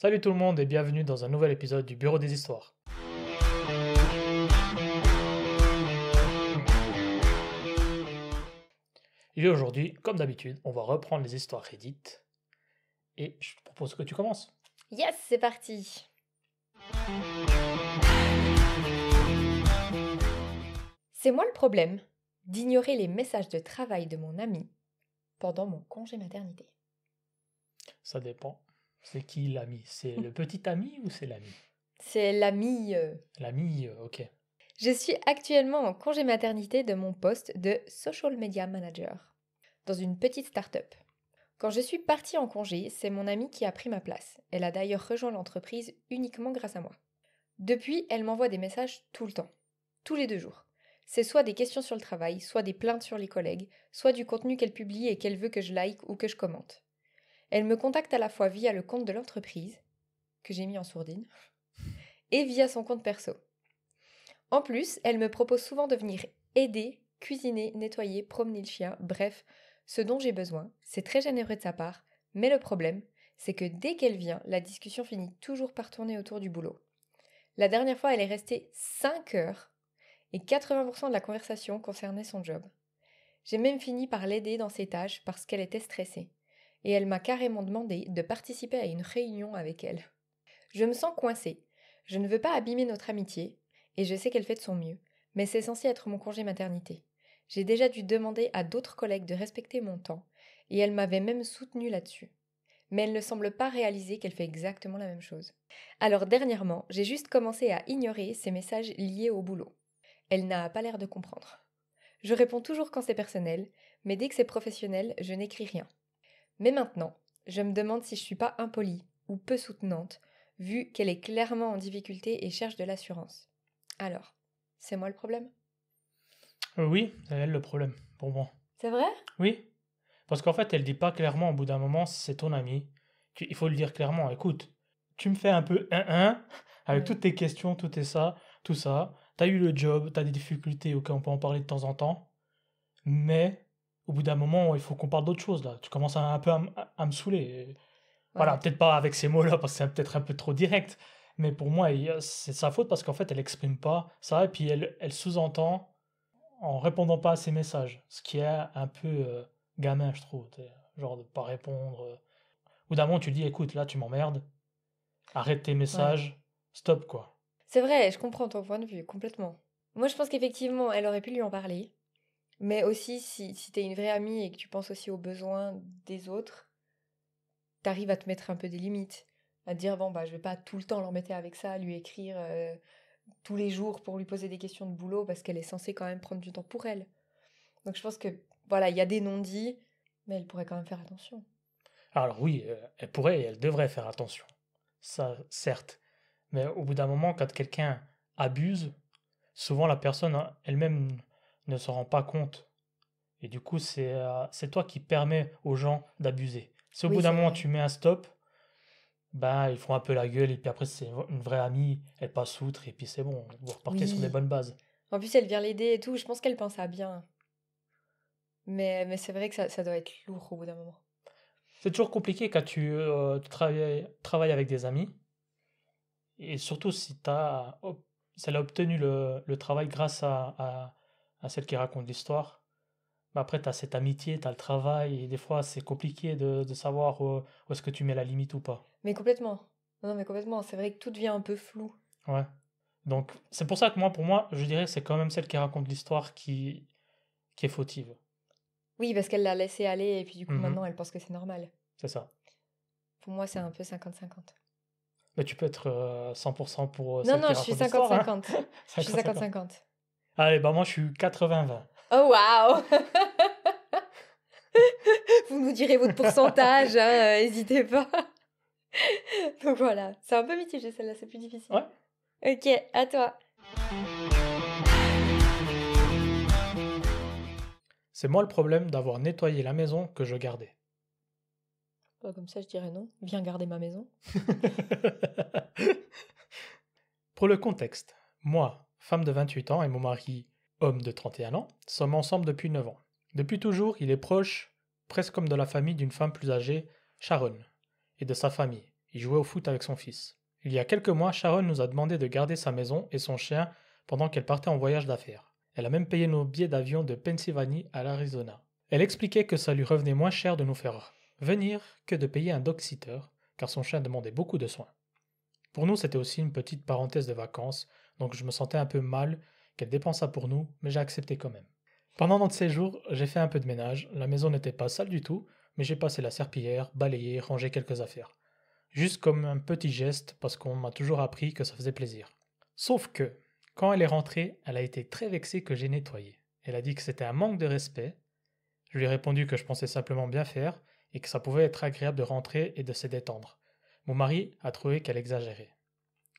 Salut tout le monde et bienvenue dans un nouvel épisode du Bureau des Histoires. Et aujourd'hui, comme d'habitude, on va reprendre les histoires Reddit. Et je te propose que tu commences. Yes, c'est parti. C'est moi le problème d'ignorer les messages de travail de mon ami pendant mon congé maternité. Ça dépend. C'est qui l'ami? C'est le petit ami ou c'est l'ami? C'est l'ami. L'ami, ok. Je suis actuellement en congé maternité de mon poste de social media manager dans une petite start-up. Quand je suis partie en congé, c'est mon amie qui a pris ma place. Elle a d'ailleurs rejoint l'entreprise uniquement grâce à moi. Depuis, elle m'envoie des messages tout le temps, tous les 2 jours. C'est soit des questions sur le travail, soit des plaintes sur les collègues, soit du contenu qu'elle publie et qu'elle veut que je like ou que je commente. Elle me contacte à la fois via le compte de l'entreprise, que j'ai mis en sourdine, et via son compte perso. En plus, elle me propose souvent de venir aider, cuisiner, nettoyer, promener le chien, bref, ce dont j'ai besoin. C'est très généreux de sa part, mais le problème, c'est que dès qu'elle vient, la discussion finit toujours par tourner autour du boulot. La dernière fois, elle est restée 5 heures et 80% de la conversation concernait son job. J'ai même fini par l'aider dans ses tâches parce qu'elle était stressée. Et elle m'a carrément demandé de participer à une réunion avec elle. Je me sens coincée. Je ne veux pas abîmer notre amitié, et je sais qu'elle fait de son mieux, mais c'est censé être mon congé maternité. J'ai déjà dû demander à d'autres collègues de respecter mon temps, et elle m'avait même soutenue là-dessus. Mais elle ne semble pas réaliser qu'elle fait exactement la même chose. Alors dernièrement, j'ai juste commencé à ignorer ces messages liés au boulot. Elle n'a pas l'air de comprendre. Je réponds toujours quand c'est personnel, mais dès que c'est professionnel, je n'écris rien. Mais maintenant, je me demande si je suis pas impolie ou peu soutenante, vu qu'elle est clairement en difficulté et cherche de l'assurance. Alors, c'est moi le problème? Oui, c'est elle le problème, pour moi. C'est vrai? Oui, parce qu'en fait, elle dit pas clairement au bout d'un moment si c'est ton ami. Il faut le dire clairement. Écoute, tu me fais un peu avec toutes tes questions, tout ça. T'as eu le job, t'as des difficultés, ok, on peut en parler de temps en temps. Mais au bout d'un moment, il faut qu'on parle d'autre chose là. Tu commences un peu à me saouler. Voilà, Ouais. peut-être pas avec ces mots-là parce que c'est peut-être un peu trop direct. Mais pour moi, c'est sa faute parce qu'en fait, elle exprime pas ça et puis elle sous-entend en répondant pas à ses messages. Ce qui est un peu gamin, je trouve. Genre de pas répondre. Au bout d'un moment, tu dis, écoute, là, tu m'emmerdes. Arrête tes Ouais. messages. Stop, quoi. C'est vrai, je comprends ton point de vue, complètement. Moi, je pense qu'effectivement, elle aurait pu lui en parler. Mais aussi, si t'es une vraie amie et que tu penses aussi aux besoins des autres, t'arrives à te mettre un peu des limites. À te dire, bon, bah, je vais pas tout le temps l'embêter avec ça, lui écrire tous les jours pour lui poser des questions de boulot parce qu'elle est censée quand même prendre du temps pour elle. Donc je pense que, voilà, il y a des non-dits, mais elle pourrait quand même faire attention. Alors oui, elle pourrait et elle devrait faire attention. Ça, certes. Mais au bout d'un moment, quand quelqu'un abuse, souvent la personne elle-même ne s'en rend pas compte. Et du coup, c'est toi qui permets aux gens d'abuser. Si au Oui, bout d'un c'est moment vrai. tu mets un stop, ben ils font un peu la gueule et puis après c'est une vraie amie, elle passe outre et puis c'est bon, vous repartez sur des Oui. bonnes bases. En plus, elle vient l'aider et tout, je pense qu'elle pense à bien. Mais c'est vrai que ça doit être lourd au bout d'un moment. C'est toujours compliqué quand tu travailles avec des amis et surtout si elle a obtenu le travail grâce à celle qui raconte l'histoire. Mais après, tu as cette amitié, tu as le travail, et des fois, c'est compliqué de savoir où est-ce que tu mets la limite ou pas. Mais complètement. Non, mais complètement. C'est vrai que tout devient un peu flou. Ouais. Donc, c'est pour ça que pour moi, je dirais que c'est quand même celle qui raconte l'histoire qui est fautive. Oui, parce qu'elle l'a laissé aller et puis du coup Mhm, maintenant elle pense que c'est normal. c'est ça. Pour moi, c'est un peu 50-50. Mais tu peux être 100% pour Non, celle non, qui je suis raconte l'histoire, hein. 50-50. Je suis 50-50. 50-50. Allez, bah moi, je suis 80-20. Oh, waouh! Vous nous direz votre pourcentage, hein, n'hésitez pas. Donc voilà, c'est un peu mitigé celle-là, c'est plus difficile. Ouais. Ok, à toi. C'est moi le problème d'avoir nettoyé la maison que je gardais. Bah, comme ça, je dirais non. Viens garder ma maison. Pour le contexte, moi, femme de 28 ans, et mon mari, homme de 31 ans, sommes ensemble depuis 9 ans. Depuis toujours, il est proche, presque comme de la famille d'une femme plus âgée, Sharon, et de sa famille. Il jouait au foot avec son fils. Il y a quelques mois, Sharon nous a demandé de garder sa maison et son chien pendant qu'elle partait en voyage d'affaires. Elle a même payé nos billets d'avion de Pennsylvanie à l'Arizona. Elle expliquait que ça lui revenait moins cher de nous faire venir que de payer un dog-sitter, car son chien demandait beaucoup de soins. Pour nous, c'était aussi une petite parenthèse de vacances, donc je me sentais un peu mal qu'elle dépensât pour nous, mais j'ai accepté quand même. Pendant notre séjour, j'ai fait un peu de ménage. La maison n'était pas sale du tout, mais j'ai passé la serpillière, balayé, rangé quelques affaires. Juste comme un petit geste, parce qu'on m'a toujours appris que ça faisait plaisir. Sauf que, quand elle est rentrée, elle a été très vexée que j'ai nettoyé. Elle a dit que c'était un manque de respect. Je lui ai répondu que je pensais simplement bien faire et que ça pouvait être agréable de rentrer et de se détendre. Mon mari a trouvé qu'elle exagérait.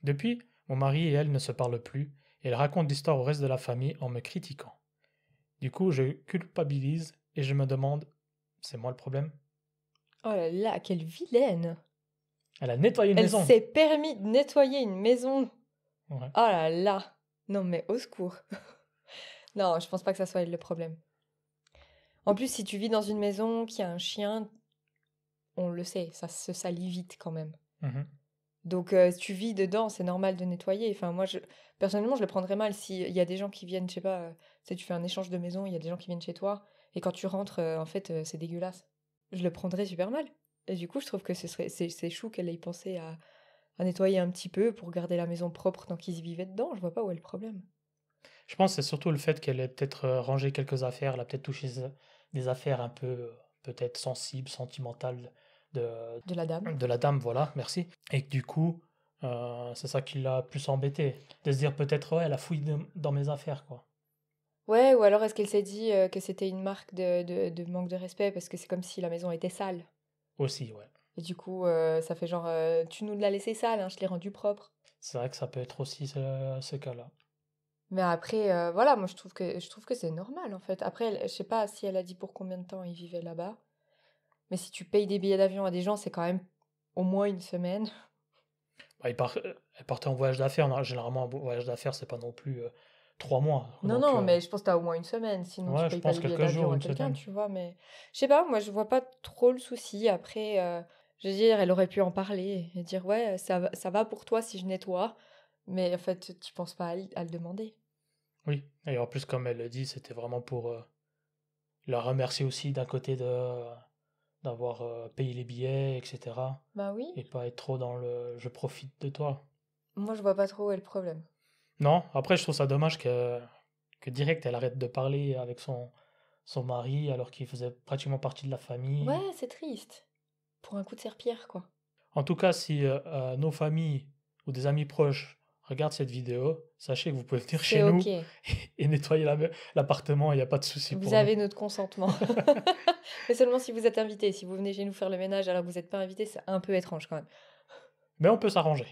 Depuis, mon mari et elle ne se parlent plus et elle raconte l'histoire au reste de la famille en me critiquant. Du coup, je culpabilise et je me demande, c'est moi le problème? Oh là là, quelle vilaine! Elle a nettoyé une Elle maison. s'est permis de nettoyer une maison. Ouais. Oh là là! Non mais au secours. Non, je pense pas que ça soit elle le problème. En plus, si tu vis dans une maison qui a un chien, on le sait, ça se salit vite quand même. Mhm. Donc, si tu vis dedans, c'est normal de nettoyer. Enfin, moi, personnellement, je le prendrais mal s'il y a des gens qui viennent, je sais pas, tu sais, tu fais un échange de maison, il y a des gens qui viennent chez toi, et quand tu rentres, en fait, c'est dégueulasse. Je le prendrais super mal. Et du coup, je trouve que c'est chou qu'elle ait pensé à nettoyer un petit peu pour garder la maison propre tant qu'ils y vivaient dedans. Je vois pas où est le problème. Je pense que c'est surtout le fait qu'elle ait peut-être rangé quelques affaires, elle a peut-être touché des affaires un peu peut-être sensibles, sentimentales de, De la dame. de la dame, voilà, merci. Et que du coup, c'est ça qui l'a plus embêté. De se dire peut-être, ouais, elle a fouillé dans mes affaires, quoi. Ouais, ou alors est-ce qu'elle s'est dit que c'était une marque de manque de respect parce que c'est comme si la maison était sale. Aussi, ouais. Et du coup, ça fait genre, tu nous l'as laissé sale, hein, je l'ai rendu propre. C'est vrai que ça peut être aussi ce cas-là. Mais après, voilà, moi je trouve que c'est normal en fait. Après, je sais pas si elle a dit pour combien de temps ils vivaient là-bas. Mais si tu payes des billets d'avion à des gens, c'est quand même au moins une semaine. Bah, elle partait en voyage d'affaires. Généralement, un voyage d'affaires, c'est pas non plus 3 mois. Non, Donc, non, mais je pense que t'as au moins une semaine. Sinon, tu ouais, je payes pas pense les billets quelques jours, d'avion à une quelqu'un, semaine. tu vois. Mais je sais pas, moi je vois pas trop le souci. Après, je veux dire, elle aurait pu en parler et dire ouais, ça va pour toi si je nettoie. Mais en fait, tu penses pas à le demander. Oui, et en plus, comme elle le dit, c'était vraiment pour la remercier aussi d'un côté d'avoir payé les billets, etc. Bah oui, Et pas être trop dans le je profite de toi. moi je vois pas trop où est le problème. Non, après, je trouve ça dommage que direct, elle arrête de parler avec son mari alors qu'il faisait pratiquement partie de la famille. Ouais, c'est triste. Pour un coup de serpillère, quoi. En tout cas, si nos familles ou des amis proches regardent cette vidéo, sachez que vous pouvez venir C'est chez ok. nous et nettoyer l'appartement, il n'y a pas de souci pour Vous nous. avez notre consentement. Mais seulement si vous êtes invité. Si vous venez chez nous faire le ménage alors que vous n'êtes pas invité, c'est un peu étrange quand même. Mais on peut s'arranger.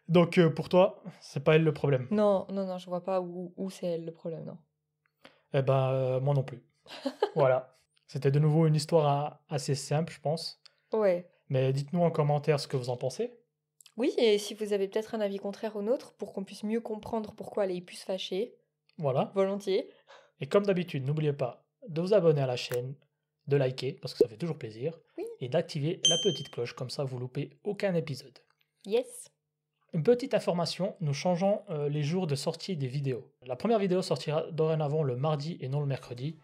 Donc pour toi, c'est pas elle le problème. Non, non, non, je vois pas où c'est elle le problème, non. Eh ben, moi non plus. Voilà. C'était de nouveau une histoire assez simple, je pense. Ouais. Mais dites-nous en commentaire ce que vous en pensez. Oui, et si vous avez peut-être un avis contraire au nôtre pour qu'on puisse mieux comprendre pourquoi elle est plus fâchée, Voilà. volontiers. Et comme d'habitude, n'oubliez pas de vous abonner à la chaîne, de liker, parce que ça fait toujours plaisir, Oui. et d'activer la petite cloche, comme ça vous loupez aucun épisode. Yes. Une petite information, nous changeons les jours de sortie des vidéos. La première vidéo sortira dorénavant le mardi et non le mercredi.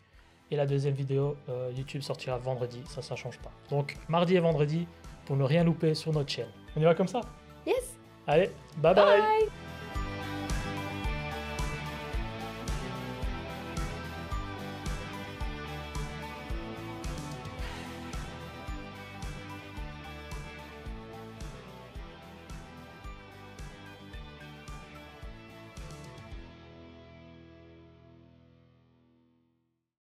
Et la deuxième vidéo YouTube sortira vendredi, ça change pas. Donc mardi et vendredi pour ne rien louper sur notre chaîne. On y va comme ça? Yes. Allez, bye bye. Bye.